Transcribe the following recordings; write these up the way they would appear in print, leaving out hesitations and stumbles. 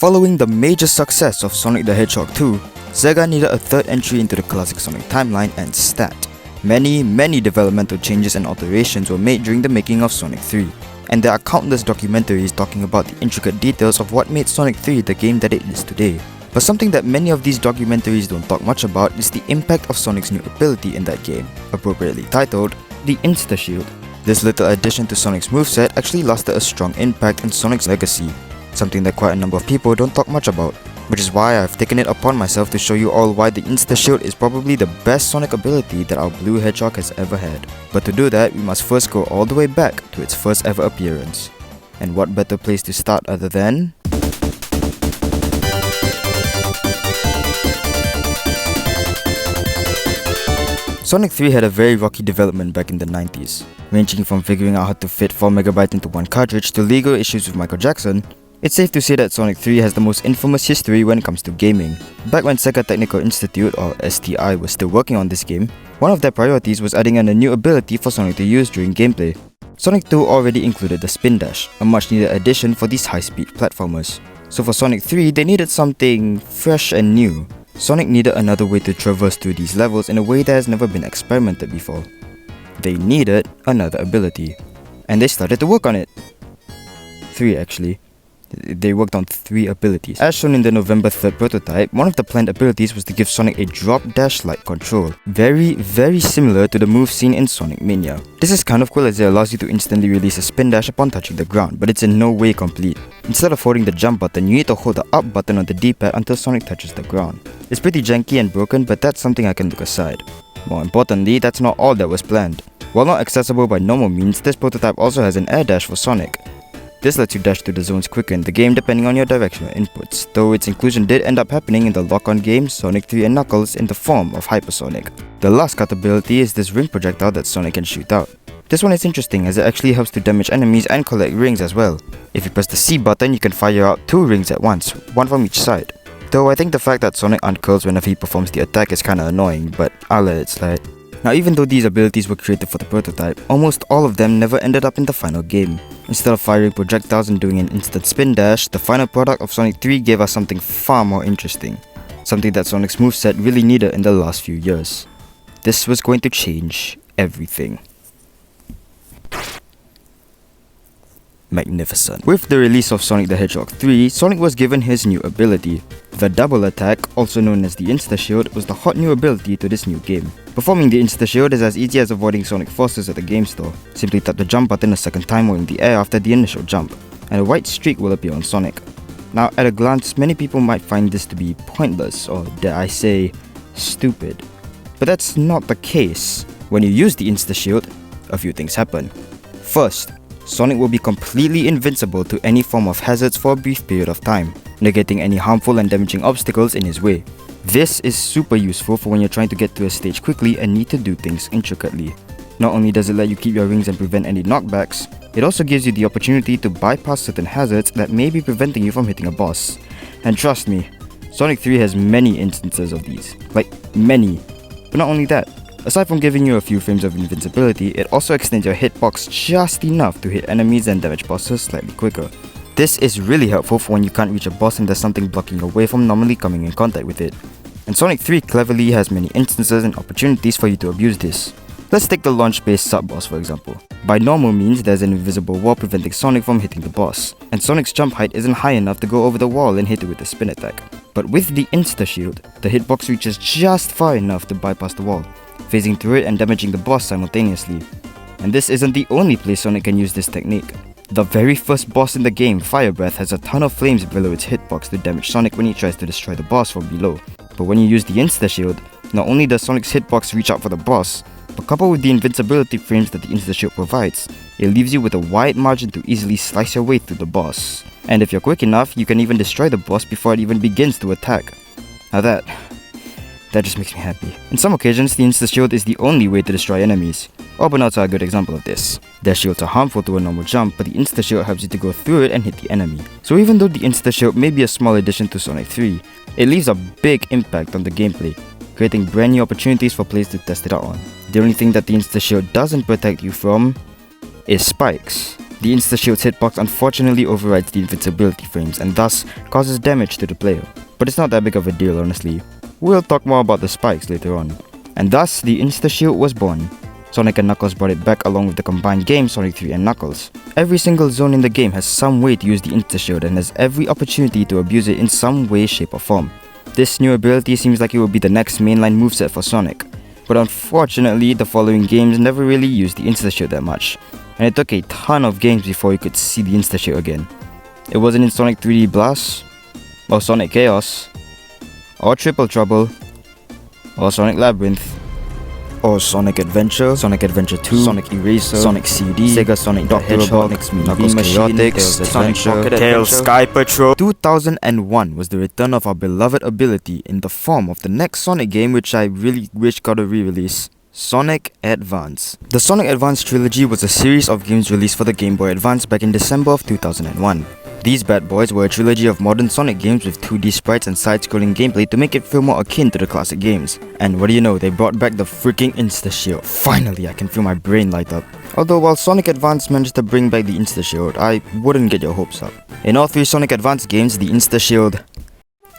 Following the major success of Sonic the Hedgehog 2, SEGA needed a third entry into the classic Sonic timeline and stat. Many developmental changes and alterations were made during the making of Sonic 3, and there are countless documentaries talking about the intricate details of what made Sonic 3 the game that it is today. But something that many of these documentaries don't talk much about is the impact of Sonic's new ability in that game, appropriately titled the Insta-shield. This little addition to Sonic's moveset actually lasted a strong impact in Sonic's legacy, something that quite a number of people don't talk much about, which is why I've taken it upon myself to show you all why the Insta-shield is probably the best Sonic ability that our blue Hedgehog has ever had. But to do that, we must first go all the way back to its first ever appearance. And what better place to start other than... Sonic 3 had a very rocky development back in the 90s, ranging from figuring out how to fit 4MB into one cartridge to legal issues with Michael Jackson. It's safe to say that Sonic 3 has the most infamous history when it comes to gaming. Back when SEGA Technical Institute or STI was still working on this game, one of their priorities was adding in a new ability for Sonic to use during gameplay. Sonic 2 already included the Spin Dash, a much needed addition for these high-speed platformers. So for Sonic 3, they needed something fresh and new. Sonic needed another way to traverse through these levels in a way that has never been experimented before. They needed another ability, and they started to work on it. 3 actually. They worked on 3 abilities. As shown in the November 3rd prototype, one of the planned abilities was to give Sonic a drop dash like control. Very similar to the move seen in Sonic Mania. This is kind of cool as it allows you to instantly release a spin dash upon touching the ground, but it's in no way complete. Instead of holding the jump button, you need to hold the up button on the D-pad until Sonic touches the ground. It's pretty janky and broken, but that's something I can look aside. More importantly, that's not all that was planned. While not accessible by normal means, this prototype also has an air dash for Sonic. This lets you dash through the zones quicker in the game depending on your directional inputs, though its inclusion did end up happening in the lock-on game Sonic 3 and Knuckles in the form of Hypersonic. The last cut ability is this ring projectile that Sonic can shoot out. This one is interesting as it actually helps to damage enemies and collect rings as well. If you press the C button, you can fire out 2 rings at once, one from each side. Though I think the fact that Sonic uncurls whenever he performs the attack is kinda annoying, but I'll let it slide. Now even though these abilities were created for the prototype, almost all of them never ended up in the final game. Instead of firing projectiles and doing an instant spin dash, the final product of Sonic 3 gave us something far more interesting. Something that Sonic's moveset really needed in the last few years. This was going to change everything. Magnificent. With the release of Sonic the Hedgehog 3, Sonic was given his new ability. The double attack, also known as the Insta-shield, was the hot new ability to this new game. Performing the Insta-shield is as easy as avoiding Sonic forces at the game store. Simply tap the jump button a second time while in the air after the initial jump, and a white streak will appear on Sonic. Now at a glance, many people might find this to be pointless, or dare I say, stupid. But that's not the case. When you use the Insta-shield, a few things happen. First, Sonic will be completely invincible to any form of hazards for a brief period of time, negating any harmful and damaging obstacles in his way. This is super useful for when you're trying to get to a stage quickly and need to do things intricately. Not only does it let you keep your rings and prevent any knockbacks, it also gives you the opportunity to bypass certain hazards that may be preventing you from hitting a boss. And trust me, Sonic 3 has many instances of these. Like, many. But not only that, aside from giving you a few frames of invincibility, it also extends your hitbox just enough to hit enemies and damage bosses slightly quicker. This is really helpful for when you can't reach a boss and there's something blocking your way from normally coming in contact with it. And Sonic 3 cleverly has many instances and opportunities for you to abuse this. Let's take the launch-based sub-boss for example. By normal means, there's an invisible wall preventing Sonic from hitting the boss, and Sonic's jump height isn't high enough to go over the wall and hit it with a spin attack. But with the Insta-shield, the hitbox reaches just far enough to bypass the wall, phasing through it and damaging the boss simultaneously. And this isn't the only place Sonic can use this technique. The very first boss in the game, Fire Breath, has a ton of flames below its hitbox to damage Sonic when he tries to destroy the boss from below. But when you use the Insta-shield, not only does Sonic's hitbox reach out for the boss, but coupled with the invincibility frames that the Insta-shield provides, it leaves you with a wide margin to easily slice your way through the boss. And if you're quick enough, you can even destroy the boss before it even begins to attack. Now that just makes me happy. In some occasions, the Insta-shield is the only way to destroy enemies. Orbonauts are a good example of this. Their shields are harmful to a normal jump, but the Insta-shield helps you to go through it and hit the enemy. So even though the Insta-shield may be a small addition to Sonic 3, it leaves a big impact on the gameplay, creating brand new opportunities for players to test it out on. The only thing that the Insta-shield doesn't protect you from is spikes. The Insta-shield's hitbox unfortunately overrides the invincibility frames and thus causes damage to the player. But it's not that big of a deal, honestly. We'll talk more about the spikes later on. And thus, the Insta-shield was born. Sonic and Knuckles brought it back along with the combined game Sonic 3 and Knuckles. Every single zone in the game has some way to use the Insta-shield and has every opportunity to abuse it in some way, shape or form. This new ability seems like it will be the next mainline moveset for Sonic. But unfortunately, the following games never really used the Insta-shield that much. And it took a ton of games before you could see the Insta-shield again. It wasn't in Sonic 3D Blast, or Sonic Chaos, or Triple Trouble, or Sonic Labyrinth, or Sonic Adventure, Sonic Adventure 2, Sonic Eraser, Sonic CD, SEGA Sonic the Hedgehog, Knuckles Chaotix, Sonic Pocket Tails Sky Patrol. 2001 was the return of our beloved ability in the form of the next Sonic game, which I really wish got a re-release. Sonic Advance. The Sonic Advance trilogy was a series of games released for the Game Boy Advance back in December of 2001. These bad boys were a trilogy of modern Sonic games with 2D sprites and side-scrolling gameplay to make it feel more akin to the classic games. And what do you know, they brought back the freaking Insta-shield. Finally, I can feel my brain light up. Although while Sonic Advance managed to bring back the Insta-shield, I wouldn't get your hopes up. In all three Sonic Advance games, the Insta-shield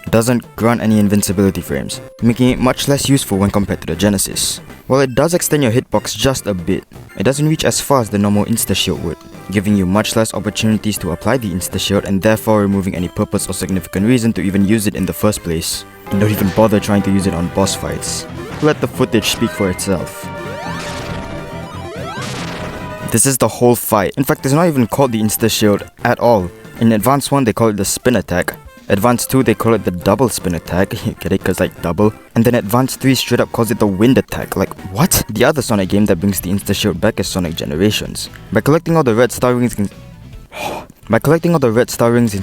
doesn't grant any invincibility frames, making it much less useful when compared to the Genesis. While it does extend your hitbox just a bit, it doesn't reach as far as the normal Insta-shield would, giving you much less opportunities to apply the Insta-shield and therefore removing any purpose or significant reason to even use it in the first place. And don't even bother trying to use it on boss fights. Let the footage speak for itself. This is the whole fight. In fact, it's not even called the Insta-shield at all. In Advance 1 they call it the spin attack. Advance 2 they call it the double spin attack, get it cause like double? And then Advance 3 straight up calls it the wind attack, like what? The other Sonic game that brings the Insta-shield back is Sonic Generations. By collecting all the red star rings in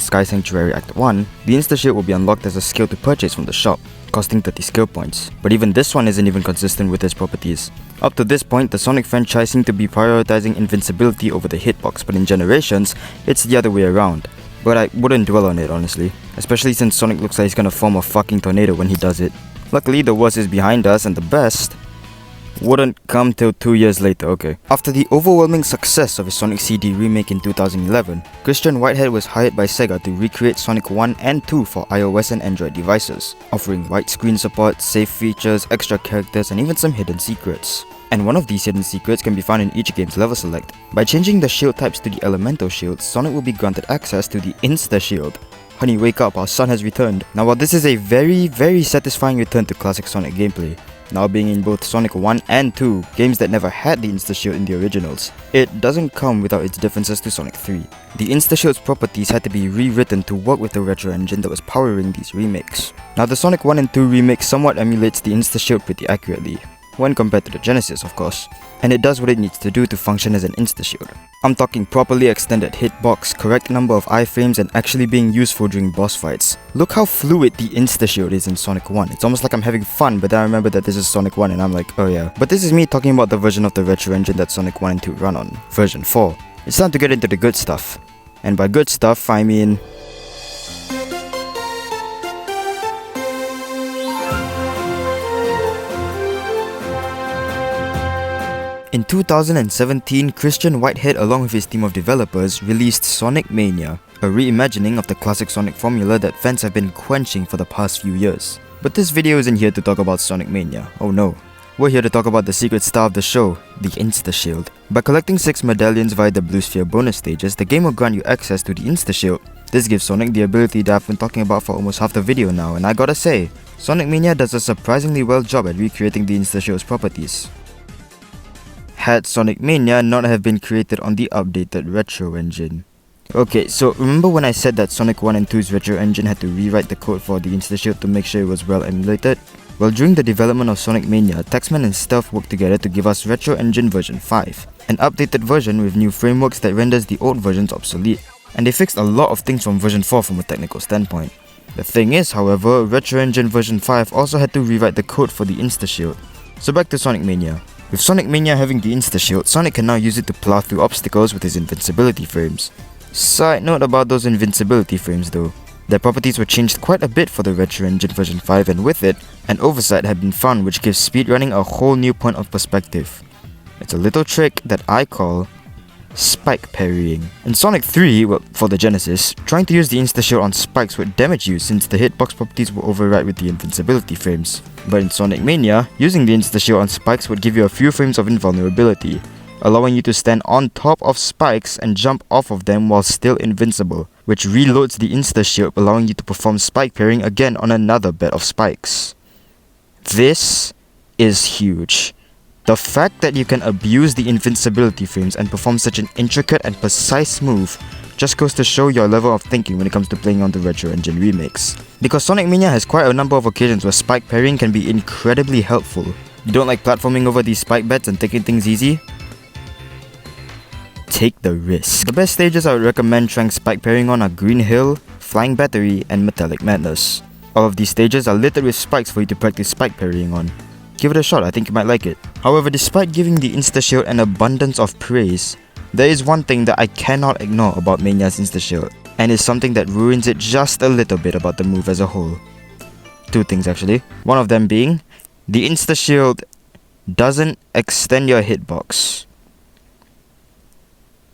Sky Sanctuary Act 1, the Insta-shield will be unlocked as a skill to purchase from the shop, costing 30 skill points. But even this one isn't even consistent with its properties. Up to this point, the Sonic franchise seemed to be prioritizing invincibility over the hitbox, but in Generations, it's the other way around. But I wouldn't dwell on it honestly, especially since Sonic looks like he's gonna form a fucking tornado when he does it. Luckily the worst is behind us and the best wouldn't come till 2 years later, okay. After the overwhelming success of his Sonic CD remake in 2011, Christian Whitehead was hired by SEGA to recreate Sonic 1 and 2 for iOS and Android devices, offering widescreen support, save features, extra characters and even some hidden secrets. And one of these hidden secrets can be found in each game's level select. By changing the shield types to the elemental shields, Sonic will be granted access to the Insta-shield. Honey, wake up, our son has returned. Now while this is a very satisfying return to classic Sonic gameplay, now being in both Sonic 1 and 2, games that never had the Insta-shield in the originals, it doesn't come without its differences to Sonic 3. The Insta-shield's properties had to be rewritten to work with the retro engine that was powering these remakes. Now the Sonic 1 and 2 remake somewhat emulates the Insta-shield pretty accurately, when compared to the Genesis of course, and it does what it needs to do to function as an Insta-shield. I'm talking properly extended hitbox, correct number of iframes and actually being useful during boss fights. Look how fluid the Insta-shield is in Sonic 1, it's almost like I'm having fun, but then I remember that this is Sonic 1 and I'm like, oh yeah. But this is me talking about the version of the retro engine that Sonic 1 and 2 run on, version 4. It's time to get into the good stuff, and by good stuff I mean in 2017, Christian Whitehead along with his team of developers released Sonic Mania, a reimagining of the classic Sonic formula that fans have been quenching for the past few years. But this video isn't here to talk about Sonic Mania, oh no. We're here to talk about the secret star of the show, the Insta-shield. By collecting 6 medallions via the Blue Sphere bonus stages, the game will grant you access to the Insta-shield. This gives Sonic the ability that I've been talking about for almost half the video now, and I gotta say, Sonic Mania does a surprisingly well job at recreating the Insta-shield's properties. Had Sonic Mania not have been created on the updated retro engine. Okay, so remember when I said that Sonic 1 and 2's retro engine had to rewrite the code for the Insta-shield to make sure it was well emulated? Well, during the development of Sonic Mania, Taxman and Stealth worked together to give us Retro Engine version 5, an updated version with new frameworks that renders the old versions obsolete. And they fixed a lot of things from version 4 from a technical standpoint. The thing is, however, Retro Engine version 5 also had to rewrite the code for the Insta-shield. So back to Sonic Mania. With Sonic Mania having the Insta-shield, Sonic can now use it to plow through obstacles with his invincibility frames. Side note about those invincibility frames though. Their properties were changed quite a bit for the Retro Engine version 5 and with it, an oversight had been found which gives speedrunning a whole new point of perspective. It's a little trick that I call spike parrying. In Sonic 3, well, for the Genesis, trying to use the Insta-shield on spikes would damage you since the hitbox properties will override with the invincibility frames. But in Sonic Mania, using the Insta-shield on spikes would give you a few frames of invulnerability, allowing you to stand on top of spikes and jump off of them while still invincible, which reloads the Insta-shield, allowing you to perform spike parrying again on another bed of spikes. This is huge. The fact that you can abuse the invincibility frames and perform such an intricate and precise move just goes to show your level of thinking when it comes to playing on the Retro Engine remakes. Because Sonic Mania has quite a number of occasions where spike parrying can be incredibly helpful. You don't like platforming over these spike beds and taking things easy? Take the risk. The best stages I would recommend trying spike parrying on are Green Hill, Flying Battery, and Metallic Madness. All of these stages are littered with spikes for you to practice spike parrying on. Give it a shot, I think you might like it. However, despite giving the Insta-shield an abundance of praise, there is one thing that I cannot ignore about Mania's Insta-shield, and is something that ruins it just a little bit about the move as a whole. Two things actually. One of them being, the Insta-shield doesn't extend your hitbox.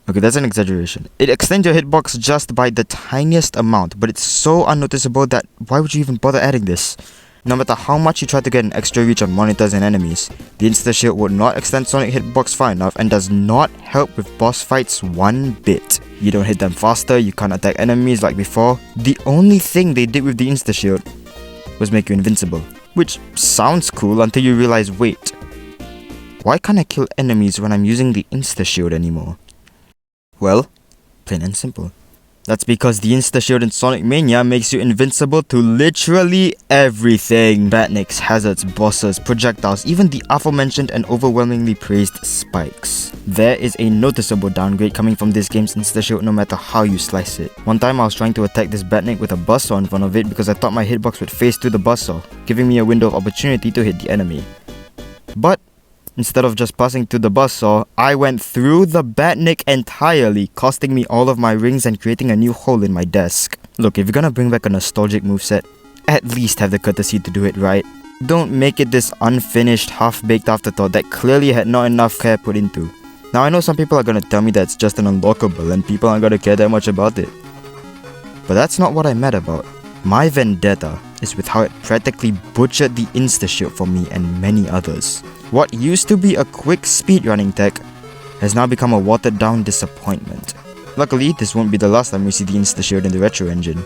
Okay, that's an exaggeration. It extends your hitbox just by the tiniest amount, but it's so unnoticeable that why would you even bother adding this? No matter how much you try to get an extra reach on monitors and enemies, the Insta-shield would not extend Sonic hitbox far enough and does not help with boss fights one bit. You don't hit them faster, you can't attack enemies like before. The only thing they did with the Insta-shield was make you invincible. Which sounds cool until you realize, wait, why can't I kill enemies when I'm using the Insta-shield anymore? Well, plain and simple. That's because the Insta-shield in Sonic Mania makes you invincible to literally everything. Batniks, hazards, bosses, projectiles, even the aforementioned and overwhelmingly praised spikes. There is a noticeable downgrade coming from this game's Insta-shield no matter how you slice it. One time I was trying to attack this Batnik with a buzzsaw in front of it because I thought my hitbox would phase through the buzzsaw, giving me a window of opportunity to hit the enemy. But instead of just passing through the buzzsaw, I went through the Batnik entirely, costing me all of my rings and creating a new hole in my desk. Look, if you're gonna bring back a nostalgic moveset, at least have the courtesy to do it right. Don't make it this unfinished, half-baked afterthought that clearly had not enough care put into. Now I know some people are gonna tell me that it's just an unlockable and people aren't gonna care that much about it. But that's not what I'm mad about. My vendetta is with how it practically butchered the Insta-shield for me and many others. What used to be a quick speedrunning tech has now become a watered-down disappointment. Luckily, this won't be the last time we see the Insta-shield in the Retro Engine.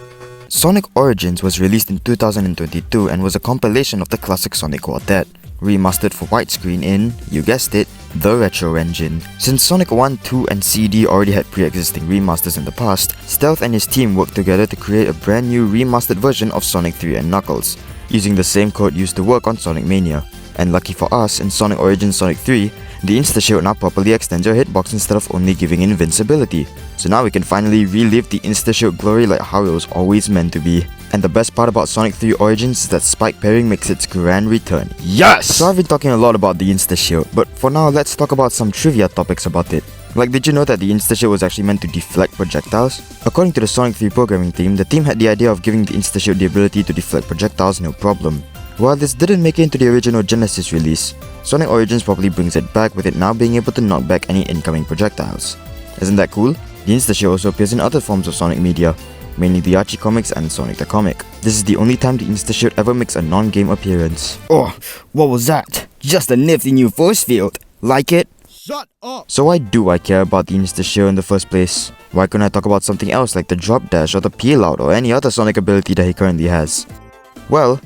Sonic Origins was released in 2022 and was a compilation of the classic Sonic Quartet, remastered for widescreen in, you guessed it, the Retro Engine. Since Sonic 1, 2 and CD already had pre-existing remasters in the past, Stealth and his team worked together to create a brand new remastered version of Sonic 3 and Knuckles, using the same code used to work on Sonic Mania. And lucky for us, in Sonic Origins Sonic 3, the Insta-shield now properly extends your hitbox instead of only giving invincibility. So now we can finally relive the Insta-shield glory like how it was always meant to be. And the best part about Sonic 3 Origins is that spike parrying makes its grand return. Yes! So I've been talking a lot about the Insta-shield, but for now let's talk about some trivia topics about it. Like, did you know that the Insta-shield was actually meant to deflect projectiles? According to the Sonic 3 programming team, the team had the idea of giving the Insta-shield the ability to deflect projectiles no problem. While this didn't make it into the original Genesis release, Sonic Origins probably brings it back with it now being able to knock back any incoming projectiles. Isn't that cool? The Insta-shield also appears in other forms of Sonic media, mainly the Archie comics and Sonic the Comic. This is the only time the Insta-shield ever makes a non-game appearance. Oh, what was that? Just a nifty new force field. Like it? Shut up! So why do I care about the Insta-shield in the first place? Why couldn't I talk about something else like the drop dash or the peel out or any other Sonic ability that he currently has? Well,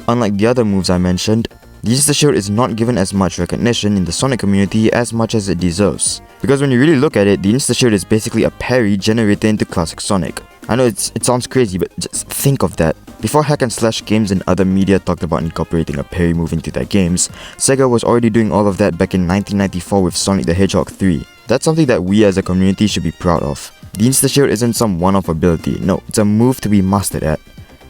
unlike the other moves I mentioned, the Insta-shield is not given as much recognition in the Sonic community as much as it deserves. Because when you really look at it, the Insta-shield is basically a parry generated into classic Sonic. I know it sounds crazy, but just think of that. Before hack and slash games and other media talked about incorporating a parry move into their games, SEGA was already doing all of that back in 1994 with Sonic the Hedgehog 3. That's something that we as a community should be proud of. The Insta-shield isn't some one-off ability, no, it's a move to be mastered at.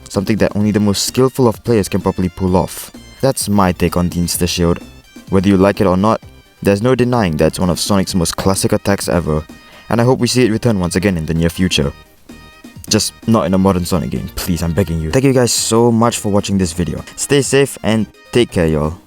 Something that only the most skillful of players can properly pull off. That's my take on the Insta-shield. Whether you like it or not, there's no denying that it's one of Sonic's most classic attacks ever, and I hope we see it return once again in the near future. Just not in a modern Sonic game, please, I'm begging you. Thank you guys so much for watching this video. Stay safe and take care, y'all.